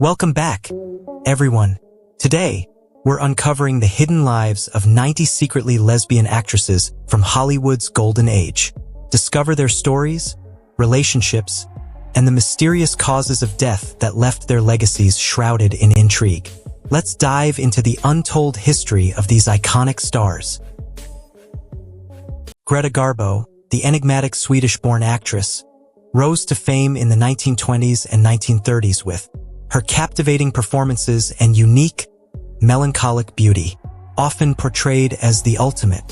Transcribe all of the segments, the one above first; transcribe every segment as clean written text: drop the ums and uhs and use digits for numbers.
Welcome back, everyone. Today, we're uncovering the hidden lives of 90 secretly lesbian actresses from Hollywood's golden age. Discover their stories, relationships, and the mysterious causes of death that left their legacies shrouded in intrigue. Let's dive into the untold history of these iconic stars. Greta Garbo, the enigmatic Swedish-born actress, rose to fame in the 1920s and 1930s with her captivating performances and unique, melancholic beauty. Often portrayed as the ultimate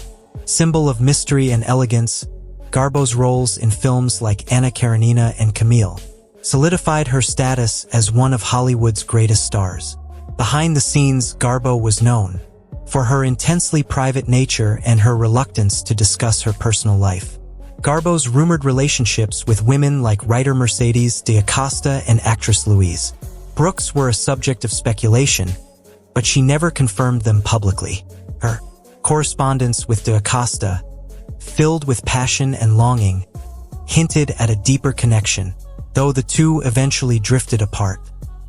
symbol of mystery and elegance, Garbo's roles in films like Anna Karenina and Camille solidified her status as one of Hollywood's greatest stars. Behind the scenes, Garbo was known for her intensely private nature and her reluctance to discuss her personal life. Garbo's rumored relationships with women like writer Mercedes d'Acosta and actress Louise Brooks were a subject of speculation, but she never confirmed them publicly. Her correspondence with d'Acosta, filled with passion and longing, hinted at a deeper connection, though the two eventually drifted apart.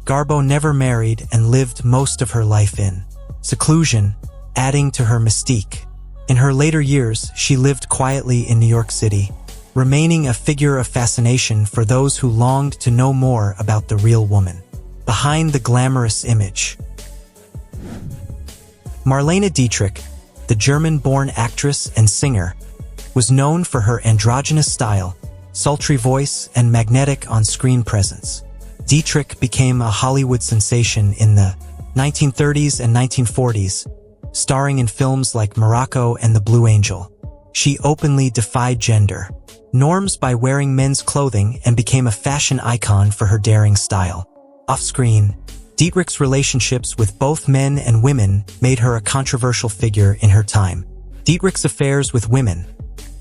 Garbo never married and lived most of her life in seclusion, adding to her mystique. In her later years, she lived quietly in New York City, remaining a figure of fascination for those who longed to know more about the real woman behind the glamorous image. Marlene Dietrich, the German-born actress and singer, was known for her androgynous style, sultry voice, and magnetic on-screen presence. Dietrich became a Hollywood sensation in the 1930s and 1940s, starring in films like Morocco and The Blue Angel. She openly defied gender norms by wearing men's clothing and became a fashion icon for her daring style. Off-screen, Dietrich's relationships with both men and women made her a controversial figure in her time. Dietrich's affairs with women,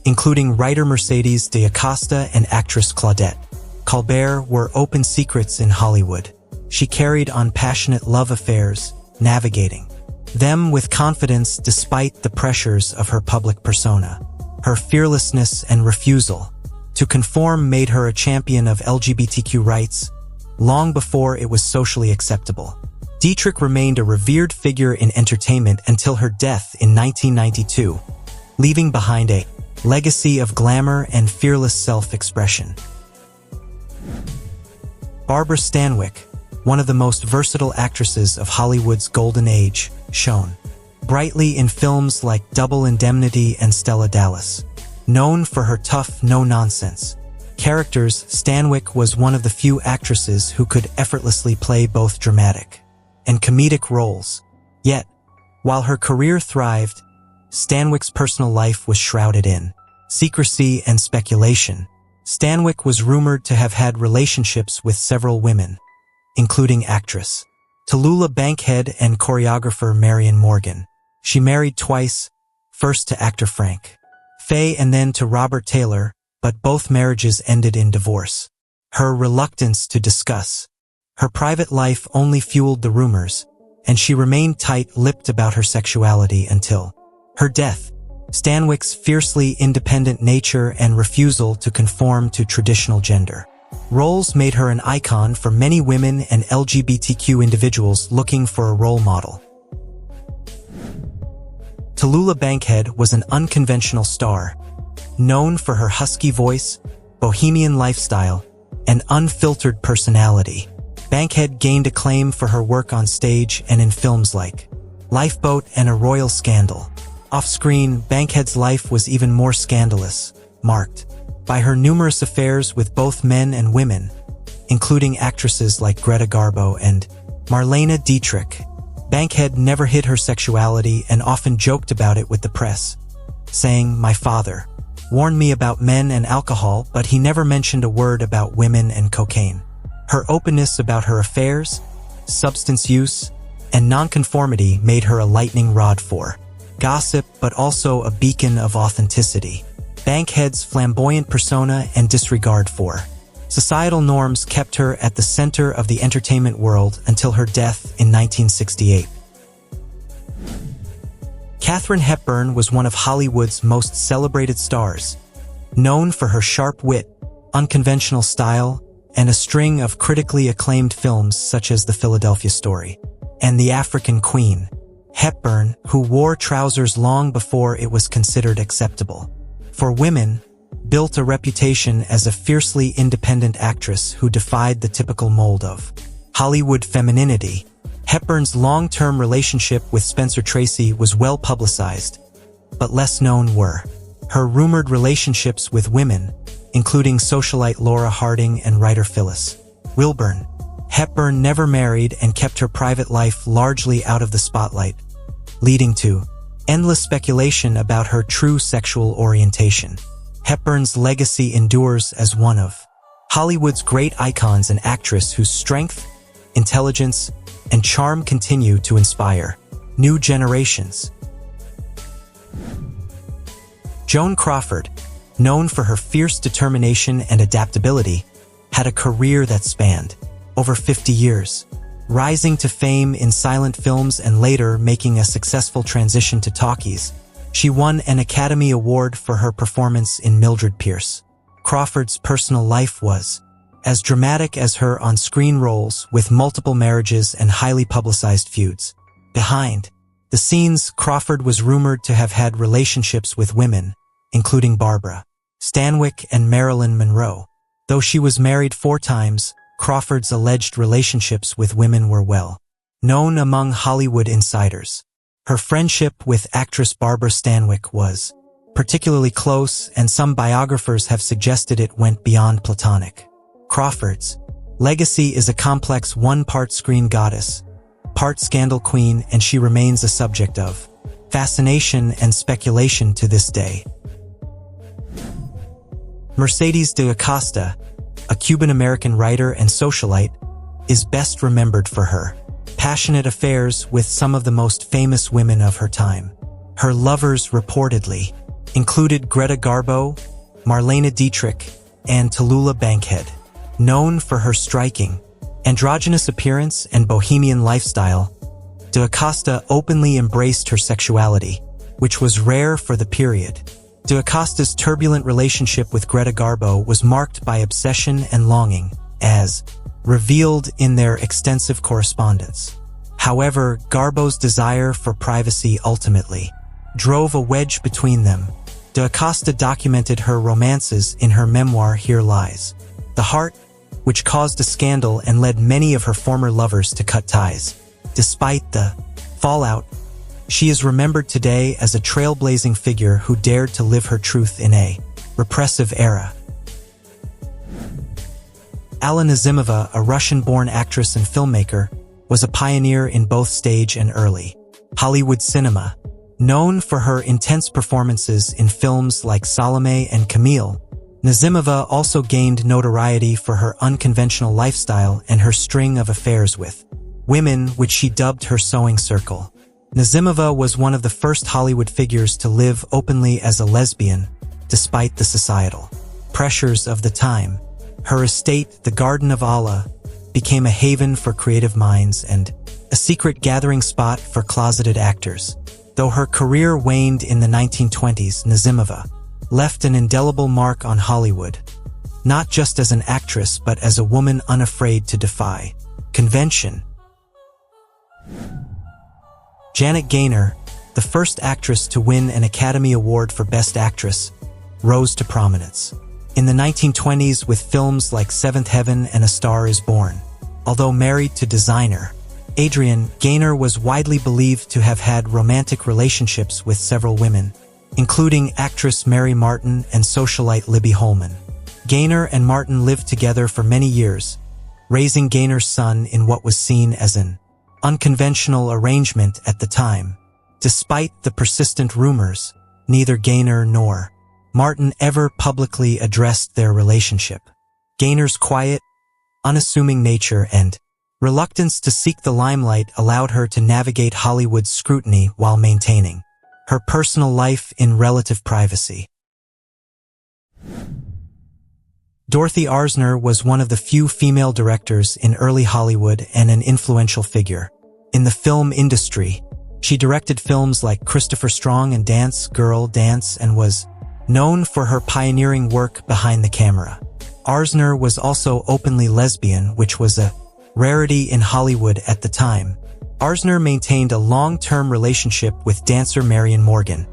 including writer Mercedes d'Acosta and actress Claudette Colbert, were open secrets in Hollywood. She carried on passionate love affairs, navigating them with confidence despite the pressures of her public persona. Her fearlessness and refusal to conform made her a champion of LGBTQ rights long before it was socially acceptable. Dietrich remained a revered figure in entertainment until her death in 1992, leaving behind a legacy of glamour and fearless self-expression. Barbara Stanwyck, one of the most versatile actresses of Hollywood's golden age, shone brightly in films like Double Indemnity and Stella Dallas. Known for her tough, no-nonsense characters, Stanwyck was one of the few actresses who could effortlessly play both dramatic and comedic roles. Yet, while her career thrived, Stanwyck's personal life was shrouded in secrecy and speculation. Stanwyck was rumored to have had relationships with several women, including actress Tallulah Bankhead and choreographer Marion Morgan. She married twice, first to actor Frank Fay and then to Robert Taylor, but both marriages ended in divorce. Her reluctance to discuss her private life only fueled the rumors, and she remained tight-lipped about her sexuality until her death. Stanwyck's fiercely independent nature and refusal to conform to traditional gender roles made her an icon for many women and LGBTQ individuals looking for a role model. Tallulah Bankhead was an unconventional star, known for her husky voice, bohemian lifestyle, and unfiltered personality. Bankhead gained acclaim for her work on stage and in films like Lifeboat and A Royal Scandal. Off-screen, Bankhead's life was even more scandalous, marked by her numerous affairs with both men and women, including actresses like Greta Garbo and Marlene Dietrich. Bankhead never hid her sexuality and often joked about it with the press, saying, "My father warned me about men and alcohol, but he never mentioned a word about women and cocaine." Her openness about her affairs, substance use, and nonconformity made her a lightning rod for gossip, but also a beacon of authenticity. Bankhead's flamboyant persona and disregard for societal norms kept her at the center of the entertainment world until her death in 1968. Katharine Hepburn was one of Hollywood's most celebrated stars, known for her sharp wit, unconventional style, and a string of critically acclaimed films such as The Philadelphia Story and The African Queen. Hepburn, who wore trousers long before it was considered acceptable. For women, built a reputation as a fiercely independent actress who defied the typical mold of Hollywood femininity. Hepburn's long-term relationship with Spencer Tracy was well publicized, but less known were her rumored relationships with women, including socialite Laura Harding and writer Phyllis Wilburn. Hepburn never married and kept her private life largely out of the spotlight, leading to endless speculation about her true sexual orientation. Hepburn's legacy endures as one of Hollywood's great icons, an actress whose strength, intelligence, and charm continue to inspire new generations. Joan Crawford, known for her fierce determination and adaptability, had a career that spanned over 50 years, rising to fame in silent films and later making a successful transition to talkies. She won an Academy Award for her performance in Mildred Pierce. Crawford's personal life was as dramatic as her on-screen roles, with multiple marriages and highly publicized feuds. Behind the scenes, Crawford was rumored to have had relationships with women, including Barbara Stanwyck and Marilyn Monroe. Though she was married 4 times, Crawford's alleged relationships with women were well known among Hollywood insiders. Her friendship with actress Barbara Stanwyck was particularly close, and some biographers have suggested it went beyond platonic. Crawford's legacy is a complex one: part screen goddess, part scandal queen, and she remains a subject of fascination and speculation to this day. Mercedes de Acosta, a Cuban-American writer and socialite, is best remembered for her passionate affairs with some of the most famous women of her time. Her lovers reportedly included Greta Garbo, Marlene Dietrich, and Tallulah Bankhead. Known for her striking, androgynous appearance and bohemian lifestyle, de Acosta openly embraced her sexuality, which was rare for the period. De Acosta's turbulent relationship with Greta Garbo was marked by obsession and longing, as revealed in their extensive correspondence. However, Garbo's desire for privacy ultimately drove a wedge between them. De Acosta documented her romances in her memoir Here Lies the Heart, which caused a scandal and led many of her former lovers to cut ties. Despite the fallout, she is remembered today as a trailblazing figure who dared to live her truth in a repressive era. Alla Nazimova, a Russian-born actress and filmmaker, was a pioneer in both stage and early Hollywood cinema. Known for her intense performances in films like Salome and Camille, Nazimova also gained notoriety for her unconventional lifestyle and her string of affairs with women, which she dubbed her sewing circle. Nazimova was one of the first Hollywood figures to live openly as a lesbian, despite the societal pressures of the time. Her estate, the Garden of Allah, became a haven for creative minds and a secret gathering spot for closeted actors. Though her career waned in the 1920s, Nazimova left an indelible mark on Hollywood, not just as an actress but as a woman unafraid to defy convention. Janet Gaynor, the first actress to win an Academy Award for Best Actress, rose to prominence in the 1920s with films like Seventh Heaven and A Star is Born. Although married to designer Adrian, Gaynor was widely believed to have had romantic relationships with several women, including actress Mary Martin and socialite Libby Holman. Gaynor and Martin lived together for many years, raising Gaynor's son in what was seen as an unconventional arrangement at the time. Despite the persistent rumors, neither Gaynor nor Martin ever publicly addressed their relationship. Gaynor's quiet, unassuming nature and reluctance to seek the limelight allowed her to navigate Hollywood's scrutiny while maintaining her personal life in relative privacy. Dorothy Arzner was one of the few female directors in early Hollywood and an influential figure in the film industry. She directed films like Christopher Strong and Dance, Girl, Dance, and was known for her pioneering work behind the camera. Arzner was also openly lesbian, which was a rarity in Hollywood at the time. Arzner maintained a long-term relationship with dancer Marion Morgan,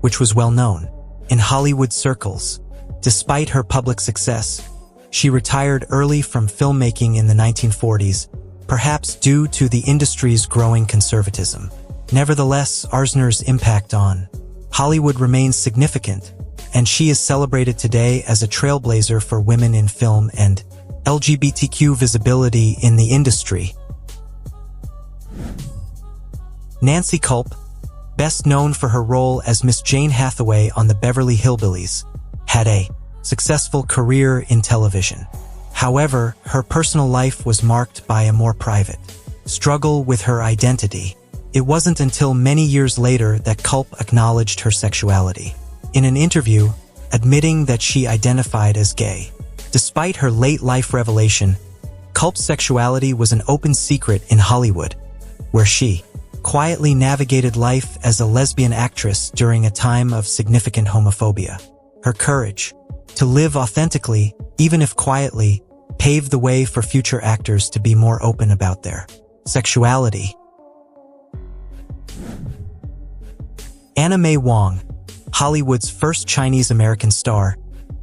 which was well known in Hollywood circles. Despite her public success, she retired early from filmmaking in the 1940s, perhaps due to the industry's growing conservatism. Nevertheless, Arzner's impact on Hollywood remains significant, and she is celebrated today as a trailblazer for women in film and LGBTQ visibility in the industry. Nancy Kulp, best known for her role as Miss Jane Hathaway on the Beverly Hillbillies, had a successful career in television. However, her personal life was marked by a more private struggle with her identity. It wasn't until many years later that Kulp acknowledged her sexuality, in an interview admitting that she identified as gay. Despite her late-life revelation, Kulp's sexuality was an open secret in Hollywood, where she quietly navigated life as a lesbian actress during a time of significant homophobia. Her courage to live authentically, even if quietly, paved the way for future actors to be more open about their sexuality. Anna May Wong, Hollywood's first Chinese-American star,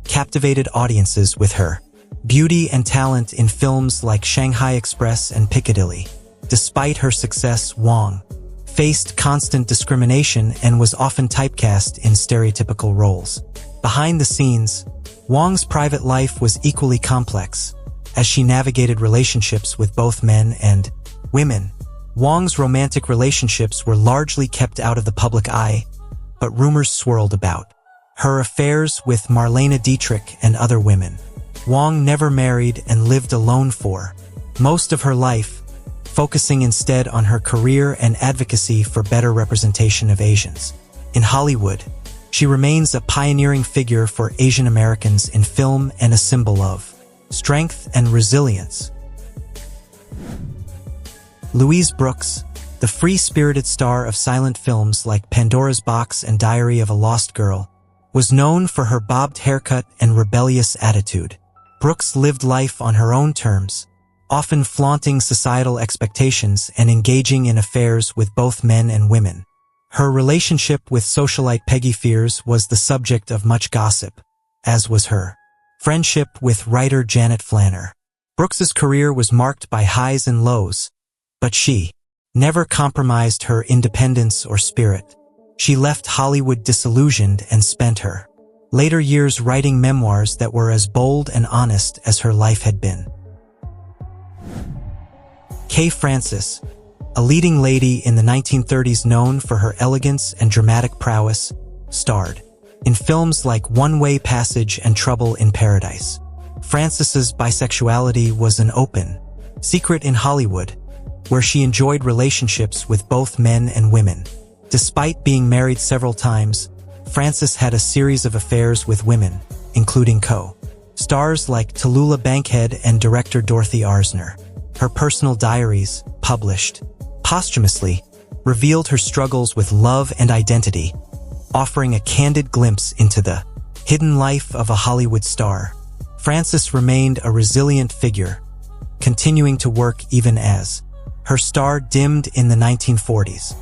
captivated audiences with her beauty and talent in films like Shanghai Express and Piccadilly. Despite her success, Wong faced constant discrimination and was often typecast in stereotypical roles. Behind the scenes, Wong's private life was equally complex, as she navigated relationships with both men and women. Wong's romantic relationships were largely kept out of the public eye, but rumors swirled about her affairs with Marlene Dietrich and other women. Wong never married and lived alone for most of her life, focusing instead on her career and advocacy for better representation of Asians. In Hollywood, she remains a pioneering figure for Asian Americans in film and a symbol of strength and resilience. Louise Brooks, the free-spirited star of silent films like Pandora's Box and Diary of a Lost Girl, was known for her bobbed haircut and rebellious attitude. Brooks lived life on her own terms, often flaunting societal expectations and engaging in affairs with both men and women. Her relationship with socialite Peggy Fears was the subject of much gossip, as was her friendship with writer Janet Flanner. Brooks's career was marked by highs and lows, but she never compromised her independence or spirit. She left Hollywood disillusioned and spent her later years writing memoirs that were as bold and honest as her life had been. Kay Francis, a leading lady in the 1930s known for her elegance and dramatic prowess, starred in films like One-Way Passage and Trouble in Paradise. Francis's bisexuality was an open secret in Hollywood, where she enjoyed relationships with both men and women. Despite being married several times, Francis had a series of affairs with women, including co-stars like Tallulah Bankhead and director Dorothy Arzner. Her personal diaries, published posthumously, revealed her struggles with love and identity, offering a candid glimpse into the hidden life of a Hollywood star. Francis remained a resilient figure, continuing to work even as her star dimmed in the 1940s.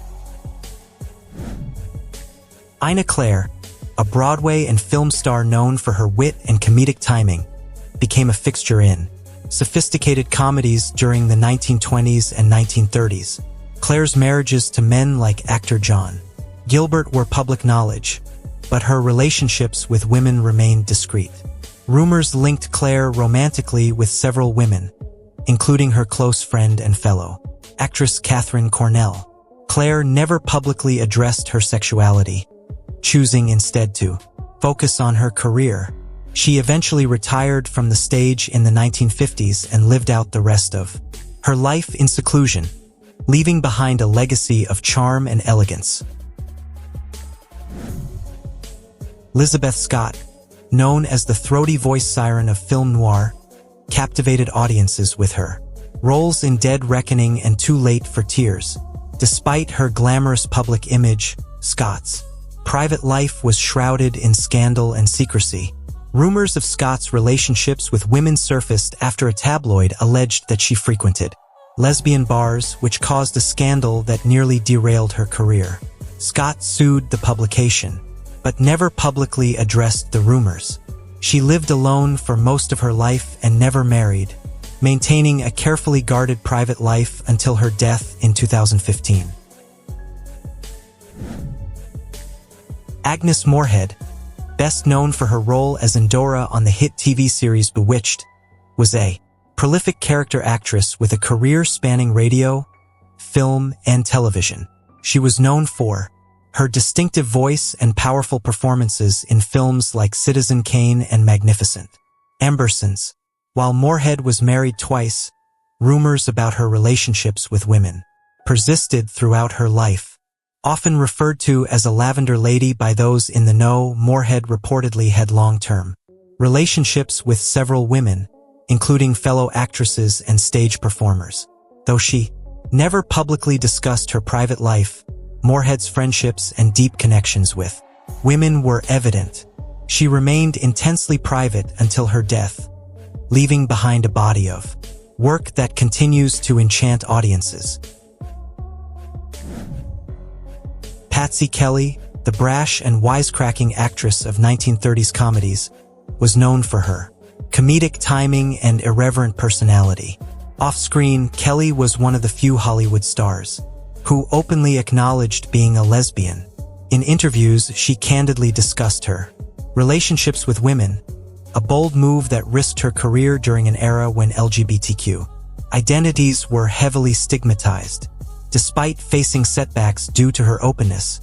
Ina Claire, a Broadway and film star known for her wit and comedic timing, became a fixture in sophisticated comedies during the 1920s and 1930s. Claire's marriages to men like actor John Gilbert were public knowledge, but her relationships with women remained discreet. Rumors linked Claire romantically with several women, including her close friend and fellow actress Katharine Cornell. Claire never publicly addressed her sexuality, choosing instead to focus on her career. She eventually retired from the stage in the 1950s and lived out the rest of her life in seclusion, leaving behind a legacy of charm and elegance. Elizabeth Scott, known as the throaty voice siren of film noir, captivated audiences with her roles in Dead Reckoning and Too Late for Tears. Despite her glamorous public image, Scott's private life was shrouded in scandal and secrecy. Rumors of Scott's relationships with women surfaced after a tabloid alleged that she frequented lesbian bars, which caused a scandal that nearly derailed her career. Scott sued the publication, but never publicly addressed the rumors. She lived alone for most of her life and never married, maintaining a carefully guarded private life until her death in 2015. Agnes Moorehead, best known for her role as Endora on the hit TV series Bewitched, was a prolific character actress with a career spanning radio, film, and television. She was known for her distinctive voice and powerful performances in films like Citizen Kane and Magnificent Ambersons. While Moorehead was married twice, rumors about her relationships with women persisted throughout her life. Often referred to as a lavender lady by those in the know, Moorehead reportedly had long-term relationships with several women, including fellow actresses and stage performers. Though she never publicly discussed her private life, Moorehead's friendships and deep connections with women were evident. She remained intensely private until her death, leaving behind a body of work that continues to enchant audiences. Patsy Kelly, the brash and wisecracking actress of 1930s comedies, was known for her comedic timing and irreverent personality. Off-screen, Kelly was one of the few Hollywood stars who openly acknowledged being a lesbian. In interviews, she candidly discussed her relationships with women, a bold move that risked her career during an era when LGBTQ identities were heavily stigmatized. Despite facing setbacks due to her openness,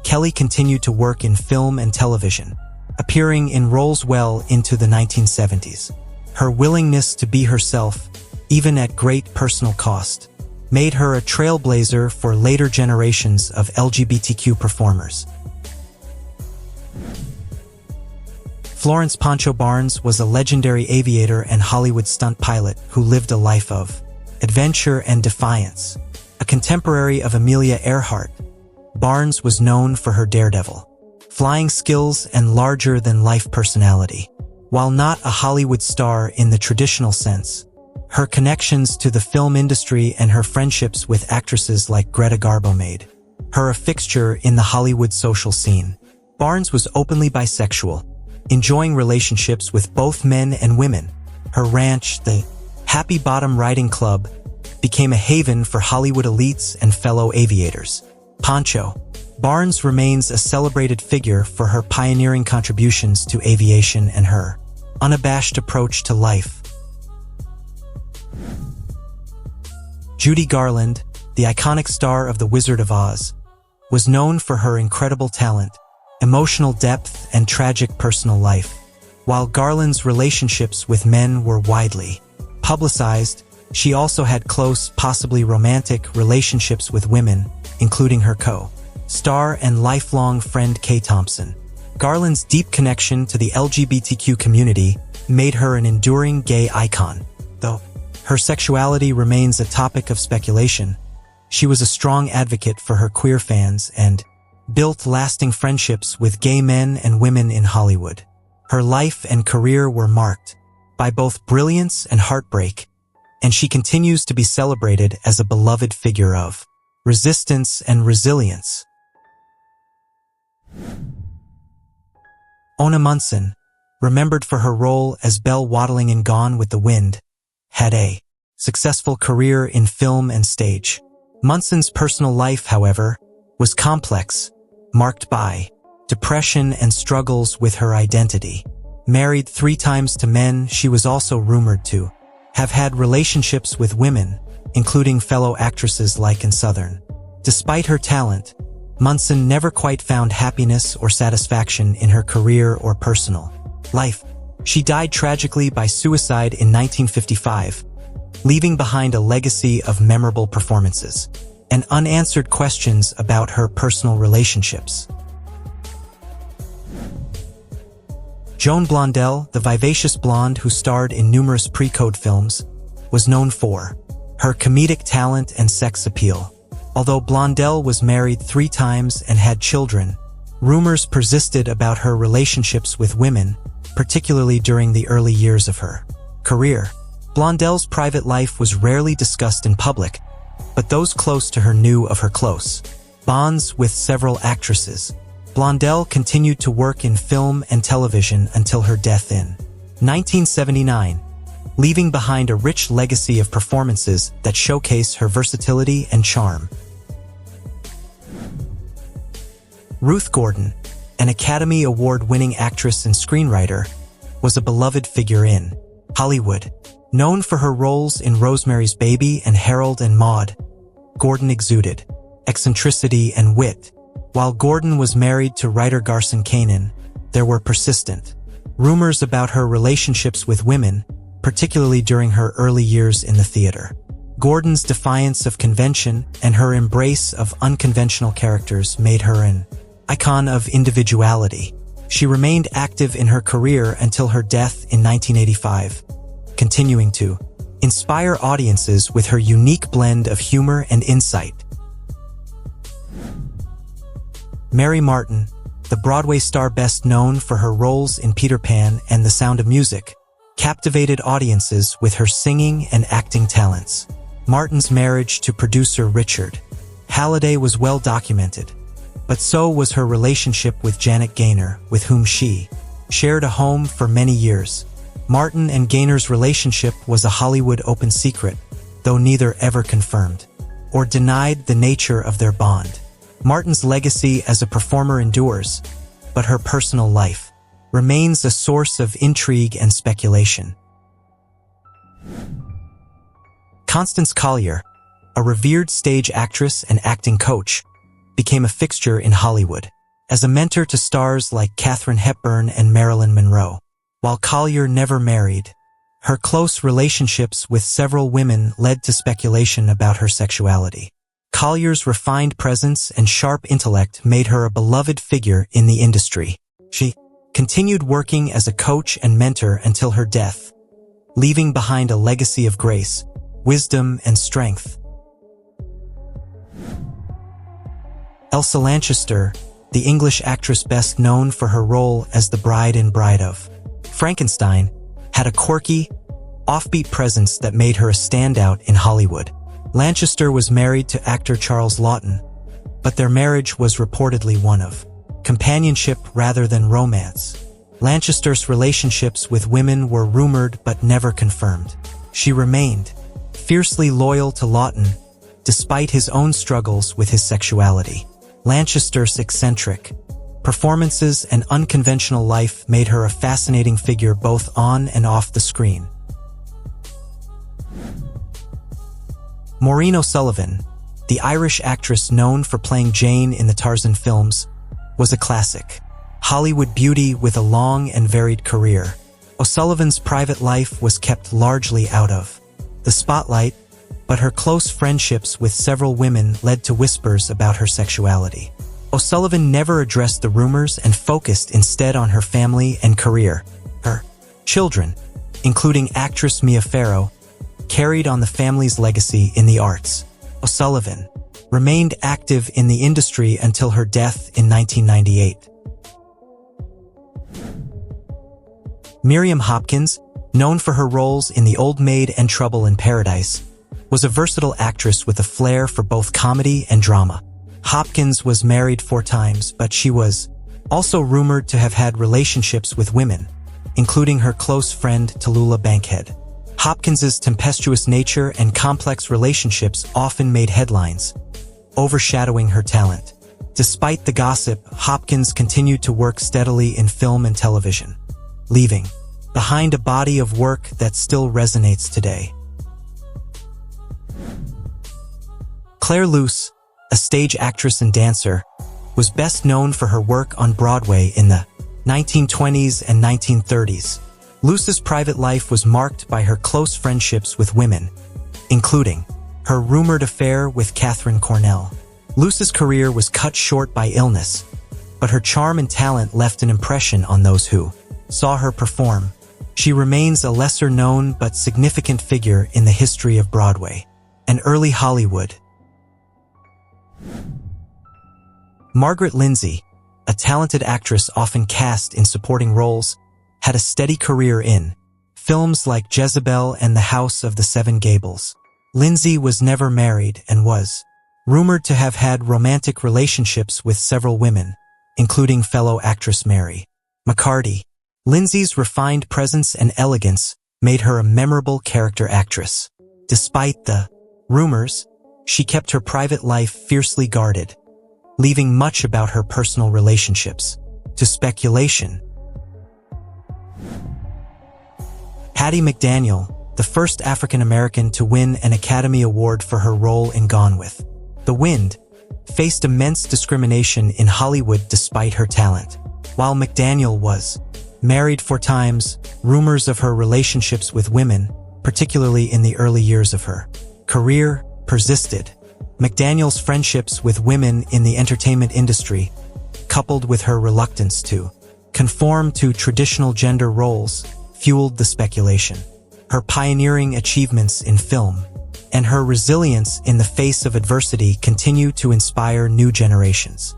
Kelly continued to work in film and television, appearing in roles well into the 1970s. Her willingness to be herself, even at great personal cost, made her a trailblazer for later generations of LGBTQ performers. Florence Pancho Barnes was a legendary aviator and Hollywood stunt pilot who lived a life of adventure and defiance. A contemporary of Amelia Earhart, Barnes was known for her daredevil flying skills and larger-than-life personality. While not a Hollywood star in the traditional sense, her connections to the film industry and her friendships with actresses like Greta Garbo made her a fixture in the Hollywood social scene. Barnes was openly bisexual, enjoying relationships with both men and women. Her ranch, the Happy Bottom Riding Club, became a haven for Hollywood elites and fellow aviators. Pancho Barnes remains a celebrated figure for her pioneering contributions to aviation and her unabashed approach to life. Judy Garland, the iconic star of The Wizard of Oz, was known for her incredible talent, emotional depth, and tragic personal life. While Garland's relationships with men were widely publicized, she also had close, possibly romantic, relationships with women, including her co-star and lifelong friend Kay Thompson. Garland's deep connection to the LGBTQ community made her an enduring gay icon. Though her sexuality remains a topic of speculation, she was a strong advocate for her queer fans and built lasting friendships with gay men and women in Hollywood. Her life and career were marked by both brilliance and heartbreak, and she continues to be celebrated as a beloved figure of resistance and resilience. Ona Munson, remembered for her role as Belle Waddling in Gone with the Wind, had a successful career in film and stage. Munson's personal life, however, was complex, marked by depression and struggles with her identity. Married 3 times to men, she was also rumored to have had relationships with women, including fellow actresses like in Southern. Despite her talent, Munson never quite found happiness or satisfaction in her career or personal life. She died tragically by suicide in 1955, leaving behind a legacy of memorable performances and unanswered questions about her personal relationships. Joan Blondell, the vivacious blonde who starred in numerous pre-code films, was known for her comedic talent and sex appeal. Although Blondell was married 3 times and had children, rumors persisted about her relationships with women, particularly during the early years of her career. Blondel's private life was rarely discussed in public, but those close to her knew of her close bonds with several actresses. Blondel continued to work in film and television until her death in 1979, leaving behind a rich legacy of performances that showcase her versatility and charm. Ruth Gordon, an Academy Award-winning actress and screenwriter, was a beloved figure in Hollywood. Known for her roles in Rosemary's Baby and Harold and Maude, Gordon exuded eccentricity and wit. While Gordon was married to writer Garson Kanin, there were persistent rumors about her relationships with women, particularly during her early years in the theater. Gordon's defiance of convention and her embrace of unconventional characters made her an icon of individuality. She remained active in her career until her death in 1985, continuing to inspire audiences with her unique blend of humor and insight. Mary Martin, the Broadway star best known for her roles in Peter Pan and The Sound of Music, captivated audiences with her singing and acting talents. Martin's marriage to producer Richard Halliday was well documented, but so was her relationship with Janet Gaynor, with whom she shared a home for many years. Martin and Gaynor's relationship was a Hollywood open secret, though neither ever confirmed or denied the nature of their bond. Martin's legacy as a performer endures, but her personal life remains a source of intrigue and speculation. Constance Collier, a revered stage actress and acting coach, became a fixture in Hollywood as a mentor to stars like Katharine Hepburn and Marilyn Monroe. While Collier never married, her close relationships with several women led to speculation about her sexuality. Collier's refined presence and sharp intellect made her a beloved figure in the industry. She continued working as a coach and mentor until her death, leaving behind a legacy of grace, wisdom, and strength. Elsa Lanchester, the English actress best known for her role as the bride in Bride of Frankenstein, had a quirky, offbeat presence that made her a standout in Hollywood. Lanchester was married to actor Charles Laughton, but their marriage was reportedly one of companionship rather than romance. Lanchester's relationships with women were rumored but never confirmed. She remained fiercely loyal to Laughton, despite his own struggles with his sexuality. Lanchester's eccentric performances and unconventional life made her a fascinating figure both on and off the screen. Maureen O'Sullivan, the Irish actress known for playing Jane in the Tarzan films, was a classic Hollywood beauty with a long and varied career. O'Sullivan's private life was kept largely out of the spotlight, but her close friendships with several women led to whispers about her sexuality. O'Sullivan never addressed the rumors and focused instead on her family and career. Her children, including actress Mia Farrow, carried on the family's legacy in the arts. O'Sullivan remained active in the industry until her death in 1998. Miriam Hopkins, known for her roles in The Old Maid and Trouble in Paradise, was a versatile actress with a flair for both comedy and drama. Hopkins was married 4 times, but she was also rumored to have had relationships with women, including her close friend Tallulah Bankhead. Hopkins's tempestuous nature and complex relationships often made headlines, overshadowing her talent. Despite the gossip, Hopkins continued to work steadily in film and television, leaving behind a body of work that still resonates today. Claire Luce, a stage actress and dancer, was best known for her work on Broadway in the 1920s and 1930s. Luce's private life was marked by her close friendships with women, including her rumored affair with Catherine Cornell. Luce's career was cut short by illness, but her charm and talent left an impression on those who saw her perform. She remains a lesser-known but significant figure in the history of Broadway and early Hollywood. Margaret Lindsay, a talented actress often cast in supporting roles, had a steady career in films like Jezebel and The House of the Seven Gables. Lindsay was never married and was rumored to have had romantic relationships with several women, including fellow actress Mary McCarty. Lindsay's refined presence and elegance made her a memorable character actress. Despite the rumors, she kept her private life fiercely guarded, leaving much about her personal relationships to speculation. Hattie McDaniel, the first African-American to win an Academy Award for her role in Gone with the Wind, faced immense discrimination in Hollywood despite her talent. While McDaniel was married 4 times, rumors of her relationships with women, particularly in the early years of her career, persisted. McDaniel's friendships with women in the entertainment industry, coupled with her reluctance to conform to traditional gender roles, fueled the speculation. Her pioneering achievements in film and her resilience in the face of adversity continue to inspire new generations.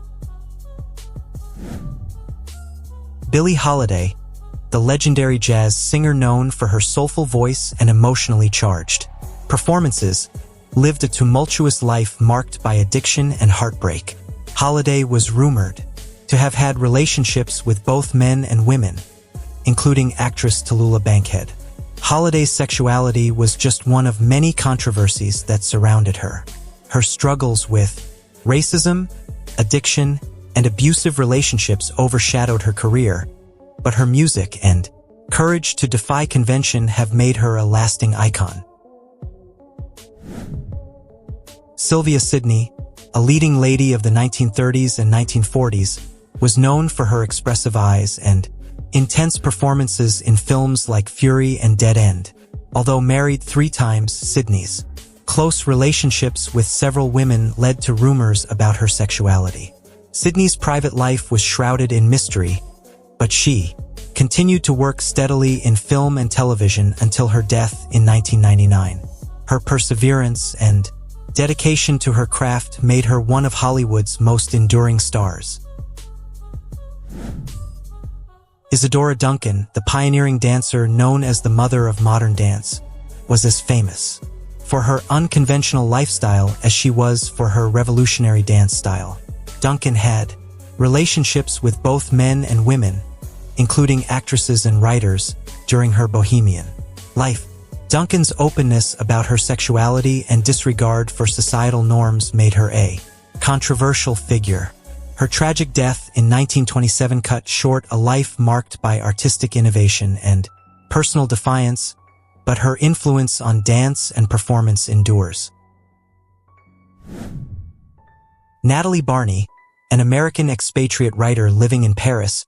Billie Holiday, the legendary jazz singer known for her soulful voice and emotionally charged performances, lived a tumultuous life marked by addiction and heartbreak. Holiday was rumored to have had relationships with both men and women, including actress Tallulah Bankhead. Holiday's sexuality was just one of many controversies that surrounded her. Her struggles with racism, addiction, and abusive relationships overshadowed her career, but her music and courage to defy convention have made her a lasting icon. Sylvia Sidney, a leading lady of the 1930s and 1940s, was known for her expressive eyes and intense performances in films like Fury and Dead End. Although married 3 times, Sidney's close relationships with several women led to rumors about her sexuality. Sidney's private life was shrouded in mystery, but she continued to work steadily in film and television until her death in 1999. Her perseverance and dedication to her craft made her one of Hollywood's most enduring stars. Isadora Duncan, the pioneering dancer known as the mother of modern dance, was as famous for her unconventional lifestyle as she was for her revolutionary dance style. Duncan had relationships with both men and women, including actresses and writers, during her bohemian life. Duncan's openness about her sexuality and disregard for societal norms made her a controversial figure. Her tragic death in 1927 cut short a life marked by artistic innovation and personal defiance, but her influence on dance and performance endures. Natalie Barney, an American expatriate writer living in Paris,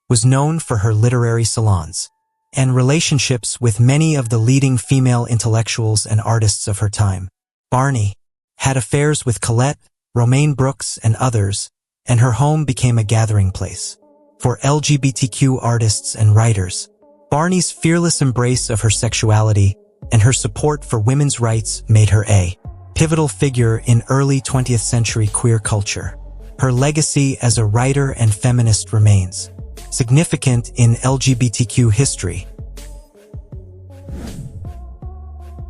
was known for her literary salons and relationships with many of the leading female intellectuals and artists of her time. Barney had affairs with Colette, Romaine Brooks, and others, and her home became a gathering place for LGBTQ artists and writers. Barney's fearless embrace of her sexuality and her support for women's rights made her a pivotal figure in early 20th century queer culture. Her legacy as a writer and feminist remains significant in LGBTQ history.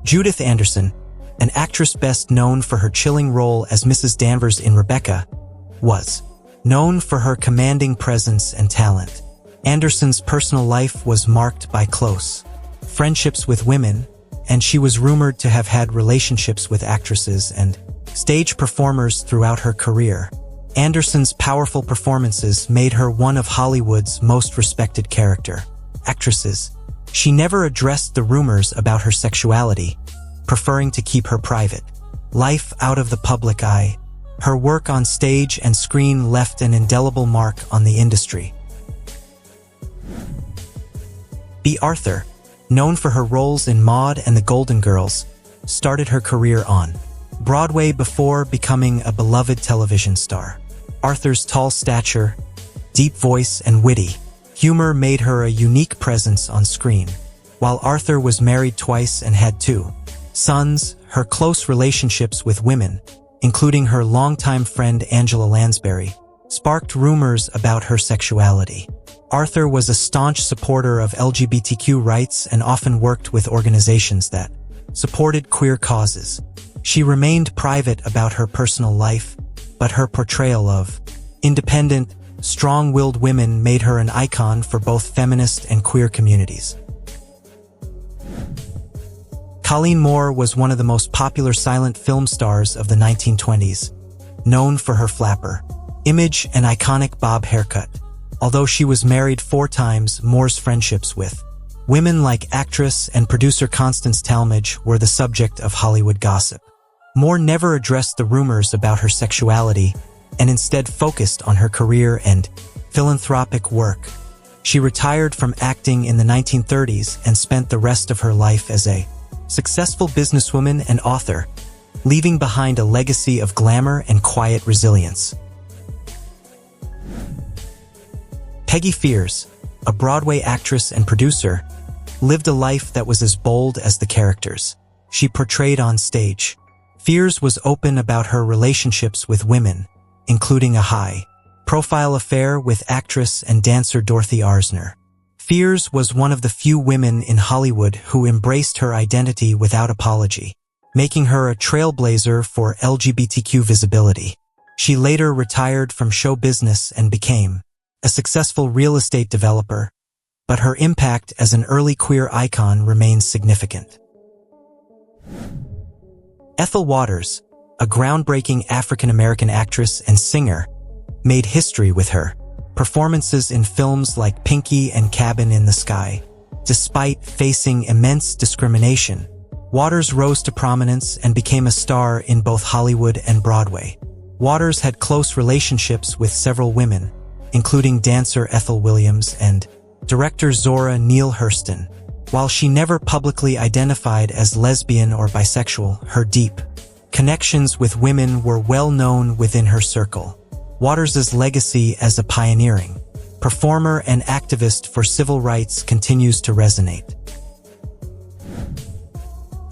Judith Anderson, an actress best known for her chilling role as Mrs. Danvers in Rebecca, was known for her commanding presence and talent. Anderson's personal life was marked by close friendships with women, and she was rumored to have had relationships with actresses and stage performers throughout her career. Anderson's powerful performances made her one of Hollywood's most respected character actresses. She never addressed the rumors about her sexuality, preferring to keep her private life out of the public eye. Her work on stage and screen left an indelible mark on the industry. Bea Arthur, known for her roles in Maude and the Golden Girls, started her career on Broadway before becoming a beloved television star. Arthur's tall stature, deep voice, and witty humor made her a unique presence on screen. While Arthur was married twice and had 2 sons, her close relationships with women, including her longtime friend Angela Lansbury, sparked rumors about her sexuality. Arthur was a staunch supporter of LGBTQ rights and often worked with organizations that supported queer causes. She remained private about her personal life, but her portrayal of independent, strong-willed women made her an icon for both feminist and queer communities. Colleen Moore was one of the most popular silent film stars of the 1920s, known for her flapper image and iconic bob haircut. Although she was married 4 times, Moore's friendships with women like actress and producer Constance Talmadge were the subject of Hollywood gossip. Moore never addressed the rumors about her sexuality and instead focused on her career and philanthropic work. She retired from acting in the 1930s and spent the rest of her life as a successful businesswoman and author, leaving behind a legacy of glamour and quiet resilience. Peggy Fears, a Broadway actress and producer, lived a life that was as bold as the characters she portrayed on stage. Fears was open about her relationships with women, including a high-profile affair with actress and dancer Dorothy Arzner. Fears was one of the few women in Hollywood who embraced her identity without apology, making her a trailblazer for LGBTQ visibility. She later retired from show business and became a successful real estate developer, but her impact as an early queer icon remains significant. Ethel Waters, a groundbreaking African-American actress and singer, made history with her performances in films like Pinky and Cabin in the Sky. Despite facing immense discrimination, Waters rose to prominence and became a star in both Hollywood and Broadway. Waters had close relationships with several women, including dancer Ethel Williams and director Zora Neale Hurston. While she never publicly identified as lesbian or bisexual, her deep connections with women were well known within her circle. Waters' legacy as a pioneering performer and activist for civil rights continues to resonate.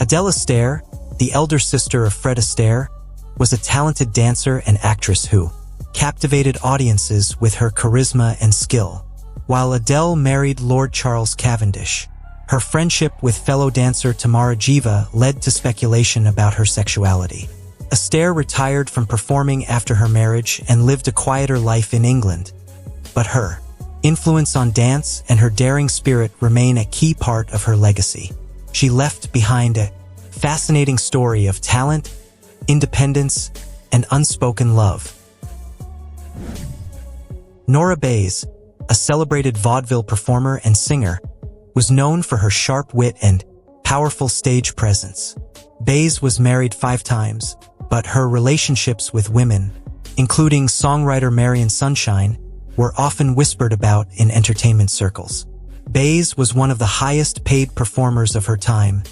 Adele Astaire, the elder sister of Fred Astaire, was a talented dancer and actress who captivated audiences with her charisma and skill. While Adele married Lord Charles Cavendish, her friendship with fellow dancer Tamara Jiva led to speculation about her sexuality. Astaire retired from performing after her marriage and lived a quieter life in England, but her influence on dance and her daring spirit remain a key part of her legacy. She left behind a fascinating story of talent, independence, and unspoken love. Nora Bayes, a celebrated vaudeville performer and singer, was known for her sharp wit and powerful stage presence. Bayes was married 5 times, but her relationships with women, including songwriter Marion Sunshine, were often whispered about in entertainment circles. Bayes was one of the highest-paid performers of her time,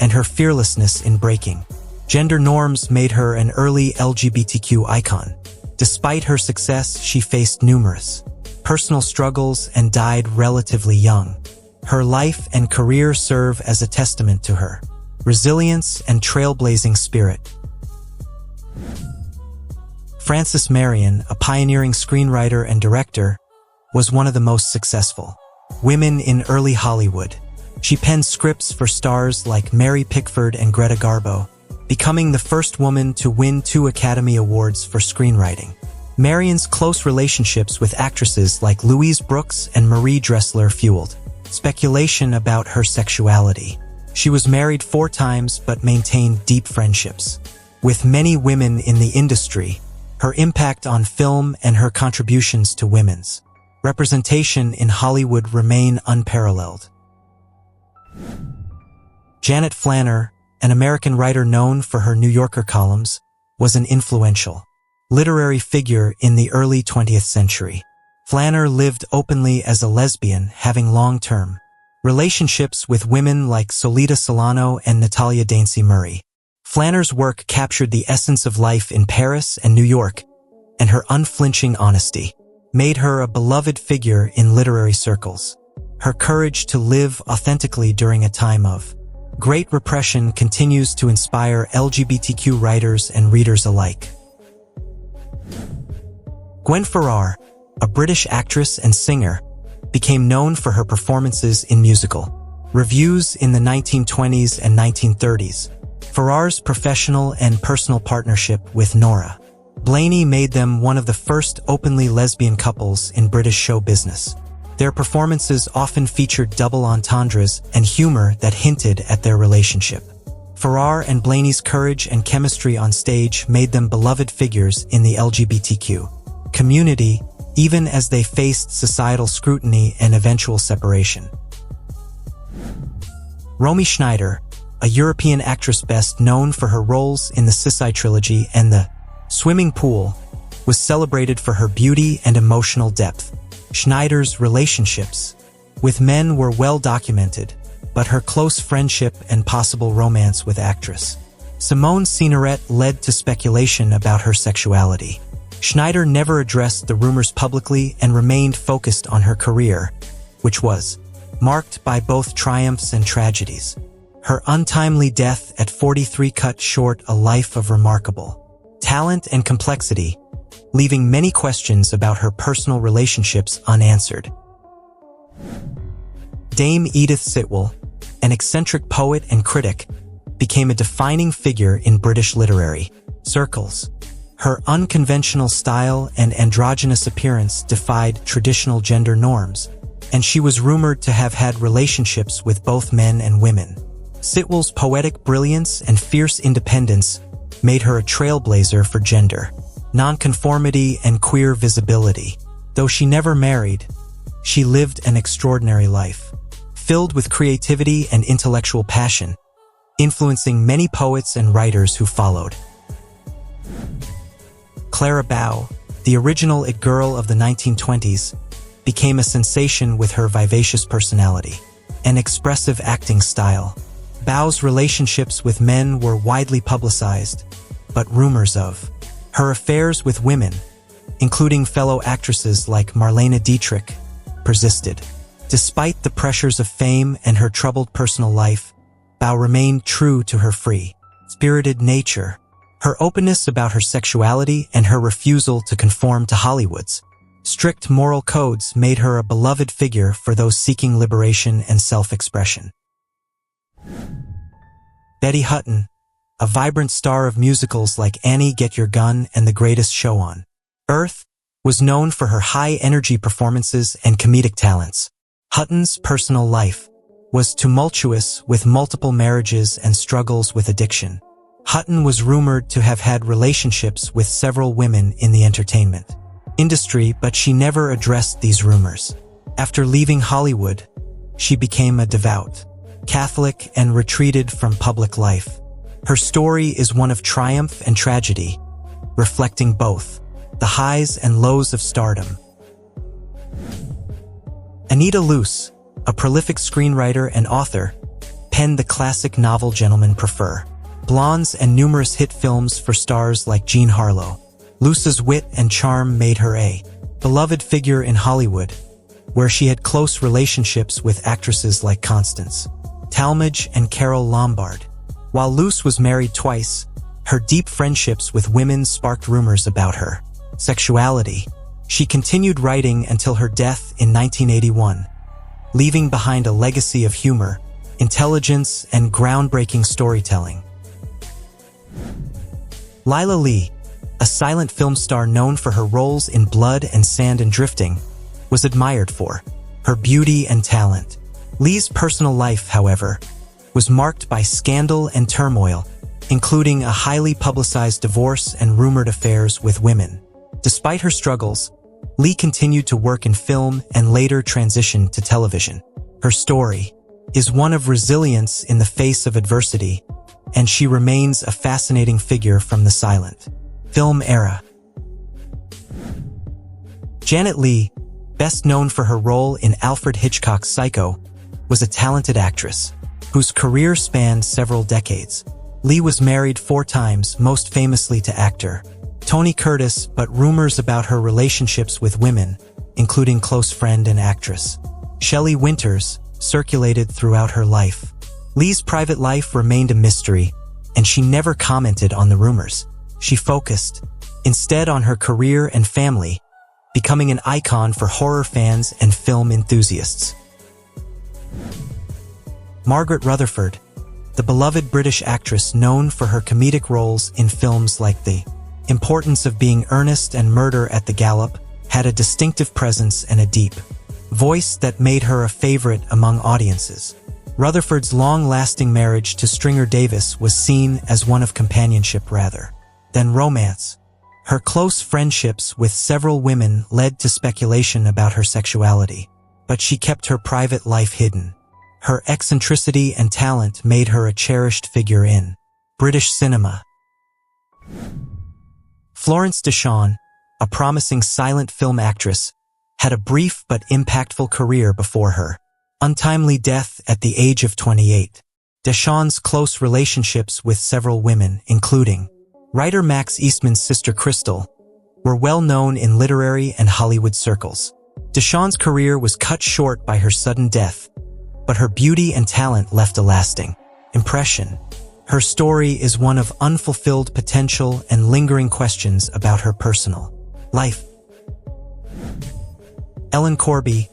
and her fearlessness in breaking gender norms made her an early LGBTQ icon. Despite her success, she faced numerous personal struggles and died relatively young. Her life and career serve as a testament to her resilience and trailblazing spirit. Frances Marion, a pioneering screenwriter and director, was one of the most successful women in early Hollywood. She penned scripts for stars like Mary Pickford and Greta Garbo, becoming the first woman to win 2 Academy Awards for screenwriting. Marion's close relationships with actresses like Louise Brooks and Marie Dressler fueled speculation about her sexuality. She was married 4 times but maintained deep friendships with many women in the industry. Her impact on film and her contributions to women's representation in Hollywood remain unparalleled. Janet Flanner, an American writer known for her New Yorker columns, was an influential literary figure in the early 20th century. Flanner lived openly as a lesbian, having long-term relationships with women like Solita Solano and Natalia Daincy Murray. Flanner's work captured the essence of life in Paris and New York, and her unflinching honesty made her a beloved figure in literary circles. Her courage to live authentically during a time of great repression continues to inspire LGBTQ writers and readers alike. Gwen Farrar, a British actress and singer, became known for her performances in musical reviews in the 1920s and 1930s. Farrar's professional and personal partnership with Nora Blaney made them one of the first openly lesbian couples in British show business. Their performances often featured double entendres and humor that hinted at their relationship. Farrar and Blaney's courage and chemistry on stage made them beloved figures in the LGBTQ community, even as they faced societal scrutiny and eventual separation. Romy Schneider, a European actress best known for her roles in the Sissi trilogy and The Swimming Pool, was celebrated for her beauty and emotional depth. Schneider's relationships with men were well documented, but her close friendship and possible romance with actress Simone Signoret led to speculation about her sexuality. Schneider never addressed the rumors publicly and remained focused on her career, which was marked by both triumphs and tragedies. Her untimely death at 43 cut short a life of remarkable talent and complexity, leaving many questions about her personal relationships unanswered. Dame Edith Sitwell, an eccentric poet and critic, became a defining figure in British literary circles. Her unconventional style and androgynous appearance defied traditional gender norms, and she was rumored to have had relationships with both men and women. Sitwell's poetic brilliance and fierce independence made her a trailblazer for gender nonconformity and queer visibility. Though she never married, she lived an extraordinary life, filled with creativity and intellectual passion, influencing many poets and writers who followed. Clara Bow, the original it girl of the 1920s, became a sensation with her vivacious personality and expressive acting style. Bow's relationships with men were widely publicized, but rumors of her affairs with women, including fellow actresses like Marlene Dietrich, persisted. Despite the pressures of fame and her troubled personal life, Bow remained true to her free, spirited nature. Her openness about her sexuality and her refusal to conform to Hollywood's strict moral codes made her a beloved figure for those seeking liberation and self-expression. Betty Hutton, a vibrant star of musicals like Annie, Get Your Gun, and The Greatest Show on Earth, was known for her high-energy performances and comedic talents. Hutton's personal life was tumultuous, with multiple marriages and struggles with addiction. Hutton was rumored to have had relationships with several women in the entertainment industry, but she never addressed these rumors. After leaving Hollywood, she became a devout Catholic and retreated from public life. Her story is one of triumph and tragedy, reflecting both the highs and lows of stardom. Anita Luce, a prolific screenwriter and author, penned the classic novel Gentlemen Prefer Blondes and numerous hit films for stars like Jean Harlow. Luce's wit and charm made her a beloved figure in Hollywood, where she had close relationships with actresses like Constance Talmadge and Carole Lombard. While Luce was married twice, her deep friendships with women sparked rumors about her sexuality. She continued writing until her death in 1981, leaving behind a legacy of humor, intelligence, and groundbreaking storytelling. Lila Lee, a silent film star known for her roles in Blood and Sand and Drifting, was admired for her beauty and talent. Lee's personal life, however, was marked by scandal and turmoil, including a highly publicized divorce and rumored affairs with women. Despite her struggles, Lee continued to work in film and later transitioned to television. Her story is one of resilience in the face of adversity, and she remains a fascinating figure from the silent film era. Janet Leigh, best known for her role in Alfred Hitchcock's Psycho, was a talented actress whose career spanned several decades. Leigh was married 4 times, most famously to actor Tony Curtis, but rumors about her relationships with women, including close friend and actress Shelley Winters, circulated throughout her life. Leigh's private life remained a mystery, and she never commented on the rumors. She focused instead on her career and family, becoming an icon for horror fans and film enthusiasts. Margaret Rutherford, the beloved British actress known for her comedic roles in films like The Importance of Being Earnest and Murder at the Gallops, had a distinctive presence and a deep voice that made her a favorite among audiences. Rutherford's long-lasting marriage to Stringer Davis was seen as one of companionship rather than romance. Her close friendships with several women led to speculation about her sexuality, but she kept her private life hidden. Her eccentricity and talent made her a cherished figure in British cinema. Florence Deshawn, a promising silent film actress, had a brief but impactful career before her untimely death at the age of 28. Deshawn's close relationships with several women, including writer Max Eastman's sister Crystal, were well known in literary and Hollywood circles. Deshawn's career was cut short by her sudden death, but her beauty and talent left a lasting impression. Her story is one of unfulfilled potential and lingering questions about her personal life. Ellen Corby,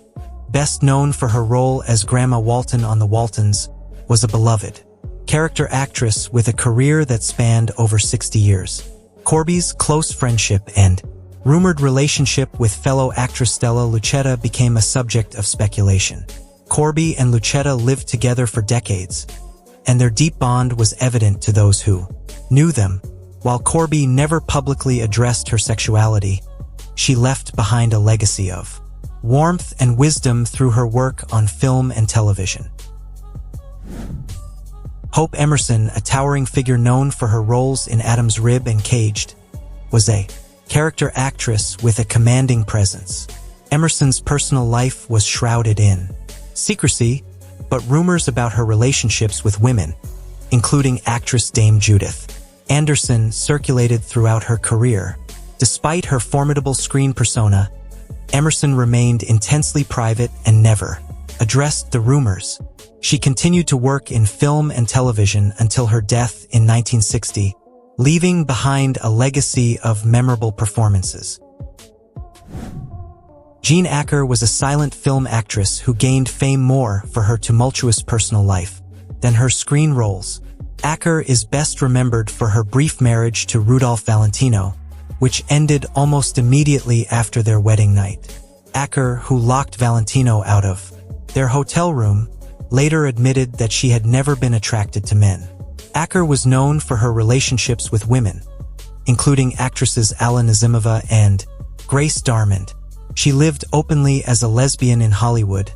best known for her role as Grandma Walton on The Waltons, was a beloved character actress with a career that spanned over 60 years. Corby's close friendship and rumored relationship with fellow actress Stella Lucetta became a subject of speculation. Corby and Lucetta lived together for decades, and their deep bond was evident to those who knew them. While Corby never publicly addressed her sexuality, she left behind a legacy of warmth and wisdom through her work on film and television. Hope Emerson, a towering figure known for her roles in Adam's Rib and Caged, was a character actress with a commanding presence. Emerson's personal life was shrouded in secrecy, but rumors about her relationships with women, including actress Dame Judith Anderson, circulated throughout her career. Despite her formidable screen persona, Emerson remained intensely private and never addressed the rumors. She continued to work in film and television until her death in 1960, leaving behind a legacy of memorable performances. Jean Acker was a silent film actress who gained fame more for her tumultuous personal life than her screen roles. Acker is best remembered for her brief marriage to Rudolph Valentino, which ended almost immediately after their wedding night. Acker, who locked Valentino out of their hotel room, later admitted that she had never been attracted to men. Acker was known for her relationships with women, including actresses Alla Nazimova and Grace Darmond. She lived openly as a lesbian in Hollywood,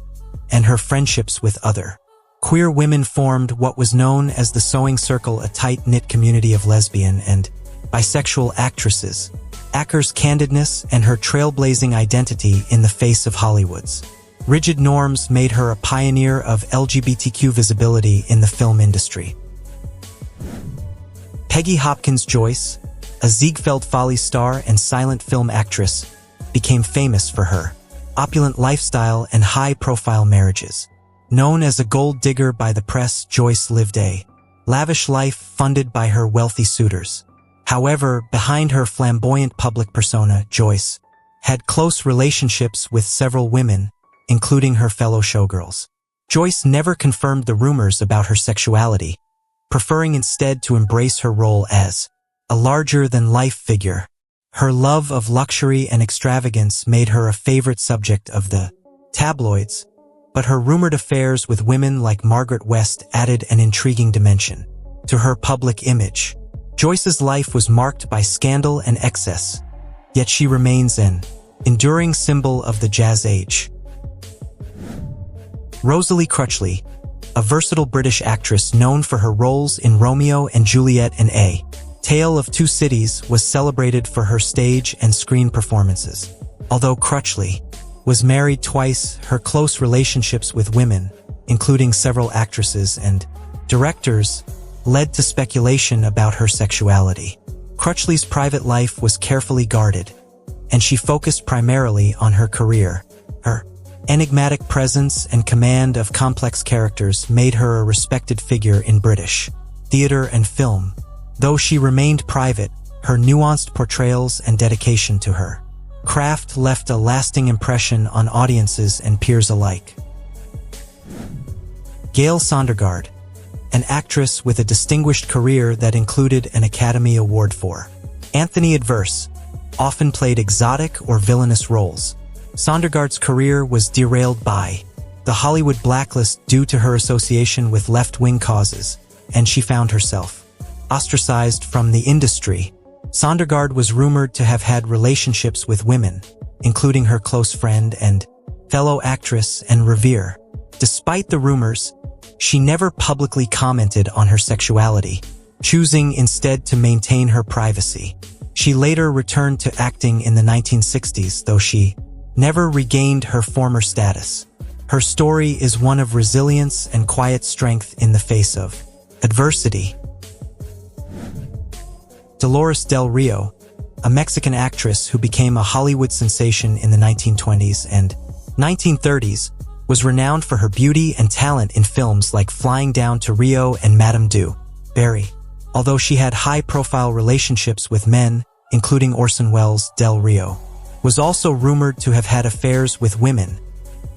and her friendships with other queer women formed what was known as the Sewing Circle, a tight-knit community of lesbian and bisexual actresses. Acker's candidness and her trailblazing identity in the face of Hollywood's rigid norms made her a pioneer of LGBTQ visibility in the film industry. Peggy Hopkins Joyce, a Ziegfeld Follies star and silent film actress, became famous for her opulent lifestyle and high-profile marriages. Known as a gold digger by the press, Joyce lived a lavish life funded by her wealthy suitors. However, behind her flamboyant public persona, Joyce had close relationships with several women, including her fellow showgirls. Joyce never confirmed the rumors about her sexuality, preferring instead to embrace her role as a larger-than-life figure. Her love of luxury and extravagance made her a favorite subject of the tabloids, but her rumored affairs with women like Margaret West added an intriguing dimension to her public image. Joyce's life was marked by scandal and excess, yet she remains an enduring symbol of the jazz age. Rosalie Crutchley, a versatile British actress known for her roles in Romeo and Juliet and A Tale of Two Cities, was celebrated for her stage and screen performances. Although Crutchley was married twice, her close relationships with women, including several actresses and directors, led to speculation about her sexuality. Crutchley's private life was carefully guarded, and she focused primarily on her career. Her enigmatic presence and command of complex characters made her a respected figure in British theatre and film. Though she remained private, her nuanced portrayals and dedication to her craft left a lasting impression on audiences and peers alike. Gail Sondergaard, an actress with a distinguished career that included an Academy Award for Anthony Adverse, often played exotic or villainous roles. Sondergaard's career was derailed by the Hollywood blacklist due to her association with left-wing causes, and she found herself ostracized from the industry. Sondergaard was rumored to have had relationships with women, including her close friend and fellow actress Anne Revere. Despite the rumors, she never publicly commented on her sexuality, choosing instead to maintain her privacy. She later returned to acting in the 1960s, though she never regained her former status. Her story is one of resilience and quiet strength in the face of adversity. Dolores Del Rio, a Mexican actress who became a Hollywood sensation in the 1920s and 1930s, was renowned for her beauty and talent in films like Flying Down to Rio and Madame du Barry. Although she had high-profile relationships with men, including Orson Welles, Del Rio was also rumored to have had affairs with women,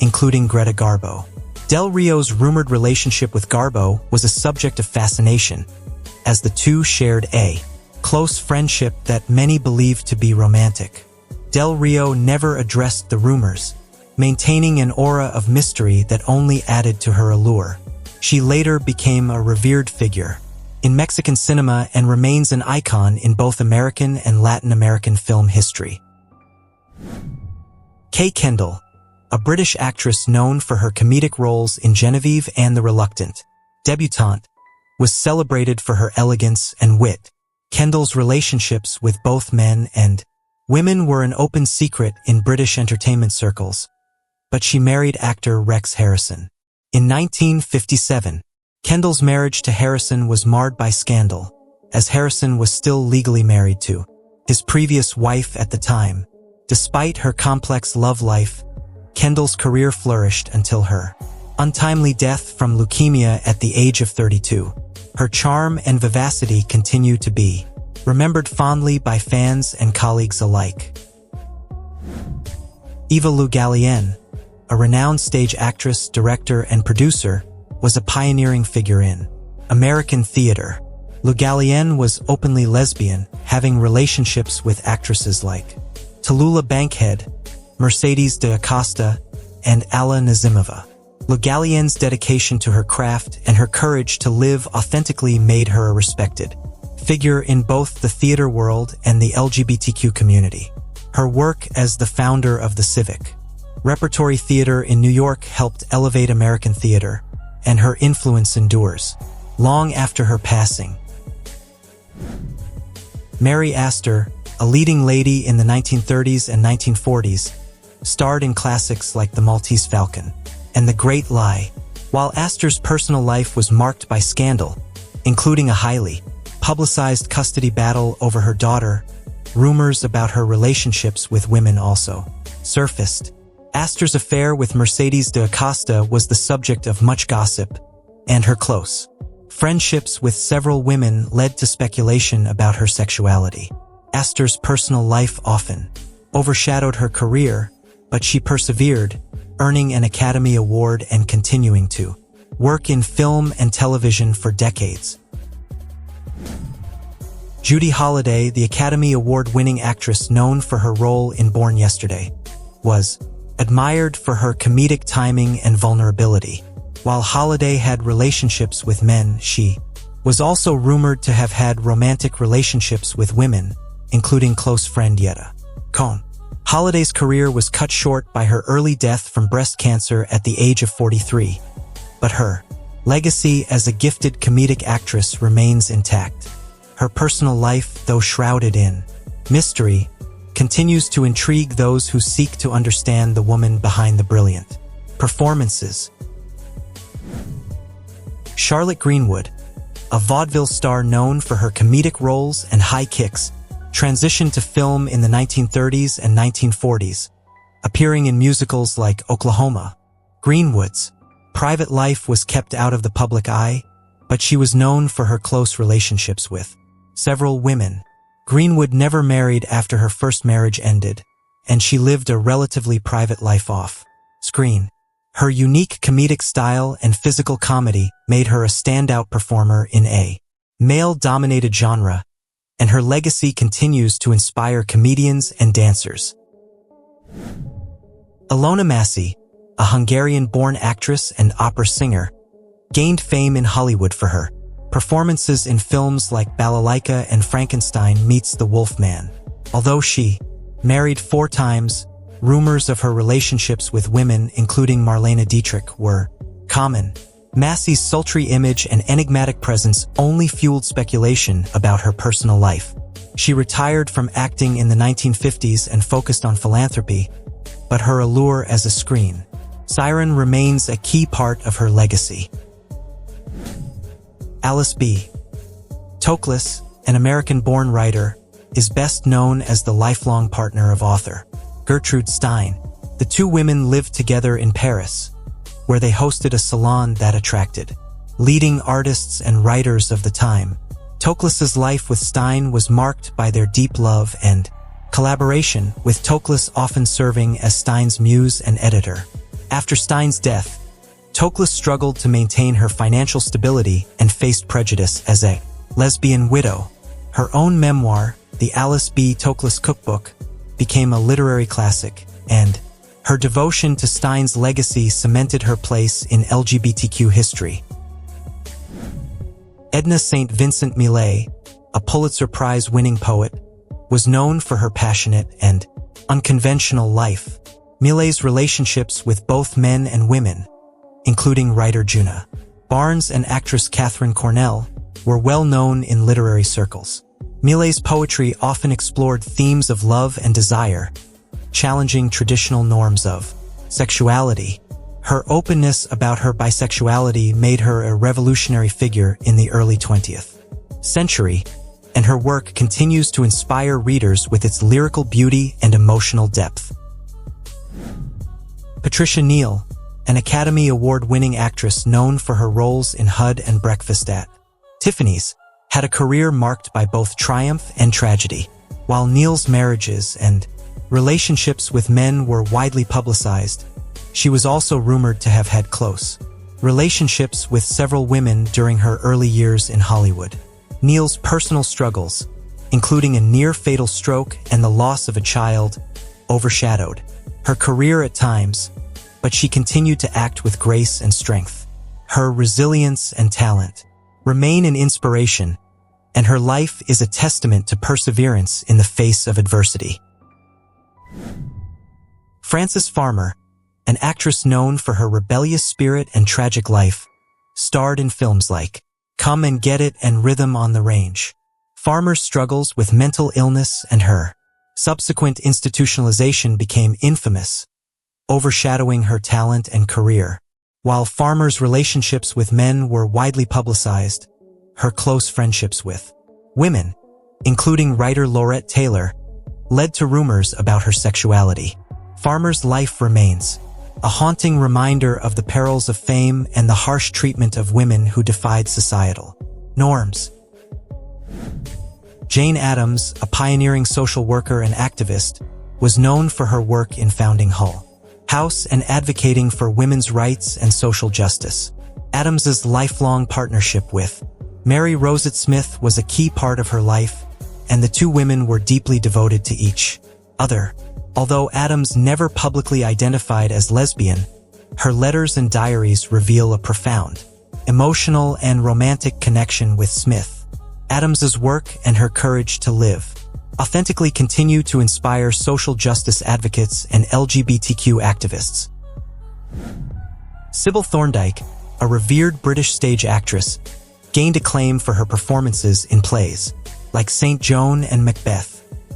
including Greta Garbo. Del Rio's rumored relationship with Garbo was a subject of fascination, as the two shared a close friendship that many believed to be romantic. Del Rio never addressed the rumors, maintaining an aura of mystery that only added to her allure. She later became a revered figure in Mexican cinema and remains an icon in both American and Latin American film history. Kay Kendall, a British actress known for her comedic roles in Genevieve and the Reluctant Debutante, was celebrated for her elegance and wit. Kendall's relationships with both men and women were an open secret in British entertainment circles, but she married actor Rex Harrison. In 1957, Kendall's marriage to Harrison was marred by scandal, as Harrison was still legally married to his previous wife at the time. Despite her complex love life, Kendall's career flourished until her untimely death from leukemia at the age of 32. Her charm and vivacity continue to be remembered fondly by fans and colleagues alike. Eva Le Gallienne, a renowned stage actress, director, and producer, was a pioneering figure in American theater. Le Gallienne was openly lesbian, having relationships with actresses like Tallulah Bankhead, Mercedes de Acosta, and Alla Nazimova. Le Gallienne's dedication to her craft and her courage to live authentically made her a respected figure in both the theater world and the LGBTQ community. Her work as the founder of the Civic Repertory Theater in New York helped elevate American theater, and her influence endures long after her passing. Mary Astor, a leading lady in the 1930s and 1940s, starred in classics like The Maltese Falcon and The Great Lie. While Astor's personal life was marked by scandal, including a highly publicized custody battle over her daughter, rumors about her relationships with women also surfaced. Astor's affair with Mercedes de Acosta was the subject of much gossip, and her close friendships with several women led to speculation about her sexuality. Astor's personal life often overshadowed her career, but she persevered, earning an Academy Award and continuing to work in film and television for decades. Judy Holliday, the Academy Award-winning actress known for her role in Born Yesterday, was admired for her comedic timing and vulnerability. While Holliday had relationships with men, she was also rumored to have had romantic relationships with women, including close friend Yetta Cohn. Holliday's career was cut short by her early death from breast cancer at the age of 43, but her legacy as a gifted comedic actress remains intact. Her personal life, though shrouded in mystery, continues to intrigue those who seek to understand the woman behind the brilliant performances. Charlotte Greenwood, a vaudeville star known for her comedic roles and high kicks, transitioned to film in the 1930s and 1940s, appearing in musicals like Oklahoma. Greenwood's private life was kept out of the public eye, but she was known for her close relationships with several women. Greenwood never married after her first marriage ended, and she lived a relatively private life off screen. Her unique comedic style and physical comedy made her a standout performer in a male-dominated genre, and her legacy continues to inspire comedians and dancers. Ilona Massey, a Hungarian-born actress and opera singer, gained fame in Hollywood for her performances in films like Balalaika and Frankenstein Meets the Wolfman. Although she married 4 times, rumors of her relationships with women, including Marlene Dietrich, were common. Massey's sultry image and enigmatic presence only fueled speculation about her personal life. She retired from acting in the 1950s and focused on philanthropy, but her allure as a screen siren remains a key part of her legacy. Alice B. Toklas, an American-born writer, is best known as the lifelong partner of author Gertrude Stein. The 2 women lived together in Paris, where they hosted a salon that attracted leading artists and writers of the time. Toklas's life with Stein was marked by their deep love and collaboration, with Toklas often serving as Stein's muse and editor. After Stein's death, Toklas struggled to maintain her financial stability and faced prejudice as a lesbian widow. Her own memoir, The Alice B. Toklas Cookbook, became a literary classic, and her devotion to Stein's legacy cemented her place in LGBTQ history. Edna St. Vincent Millay, a Pulitzer Prize-winning poet, was known for her passionate and unconventional life. Millay's relationships with both men and women, including writer Juna Barnes and actress Catherine Cornell, were well known in literary circles. Millay's poetry often explored themes of love and desire, challenging traditional norms of sexuality. Her openness about her bisexuality made her a revolutionary figure in the early 20th century, and her work continues to inspire readers with its lyrical beauty and emotional depth. Patricia Neal, an Academy Award-winning actress known for her roles in HUD and Breakfast at Tiffany's, had a career marked by both triumph and tragedy. While Neal's marriages and relationships with men were widely publicized, she was also rumored to have had close relationships with several women during her early years in Hollywood. Neal's personal struggles, including a near-fatal stroke and the loss of a child, overshadowed her career at times, but she continued to act with grace and strength. Her resilience and talent remain an inspiration, and her life is a testament to perseverance in the face of adversity. Frances Farmer, an actress known for her rebellious spirit and tragic life, starred in films like Come and Get It and Rhythm on the Range. Farmer's struggles with mental illness and her subsequent institutionalization became infamous, overshadowing her talent and career. While Farmer's relationships with men were widely publicized, her close friendships with women, including writer Laurette Taylor, led to rumors about her sexuality. Farmer's life remains a haunting reminder of the perils of fame and the harsh treatment of women who defied societal norms. Jane Addams, a pioneering social worker and activist, was known for her work in founding Hull House and advocating for women's rights and social justice. Addams's lifelong partnership with Mary Rosett Smith was a key part of her life, and the 2 women were deeply devoted to each other. Although Addams never publicly identified as lesbian, her letters and diaries reveal a profound, emotional and romantic connection with Smith. Addams's work and her courage to live authentically continue to inspire social justice advocates and LGBTQ activists. Sybil Thorndike, a revered British stage actress, gained acclaim for her performances in plays like St. Joan and Macbeth.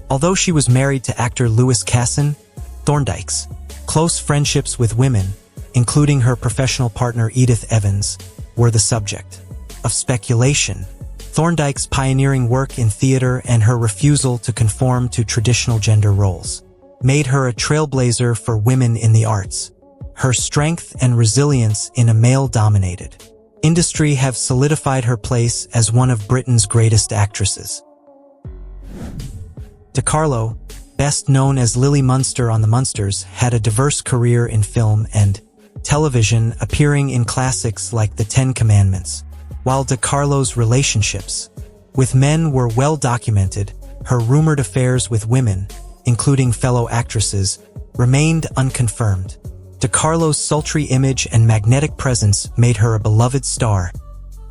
Although she was married to actor Lewis Casson, Thorndike's close friendships with women, including her professional partner Edith Evans, were the subject of speculation. Thorndike's pioneering work in theater and her refusal to conform to traditional gender roles made her a trailblazer for women in the arts. Her strength and resilience in a male-dominated industry have solidified her place as one of Britain's greatest actresses. DeCarlo, best known as Lily Munster on The Munsters, had a diverse career in film and television, appearing in classics like The Ten Commandments. While DeCarlo's relationships with men were well documented, her rumored affairs with women, including fellow actresses, remained unconfirmed. DeCarlo's sultry image and magnetic presence made her a beloved star,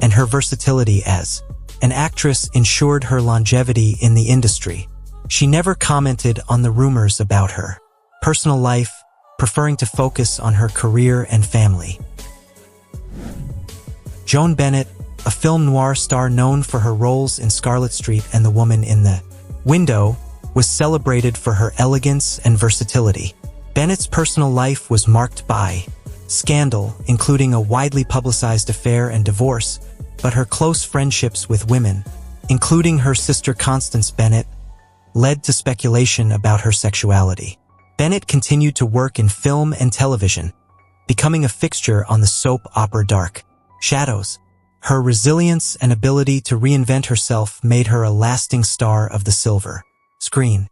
and her versatility as an actress ensured her longevity in the industry. She never commented on the rumors about her personal life, preferring to focus on her career and family. Joan Bennett, a film noir star known for her roles in Scarlet Street and The Woman in the Window, was celebrated for her elegance and versatility. Bennett's personal life was marked by scandal, including a widely publicized affair and divorce, but her close friendships with women, including her sister Constance Bennett, led to speculation about her sexuality. Bennett continued to work in film and television, becoming a fixture on the soap opera Dark Shadows. Her resilience and ability to reinvent herself made her a lasting star of the silver screen.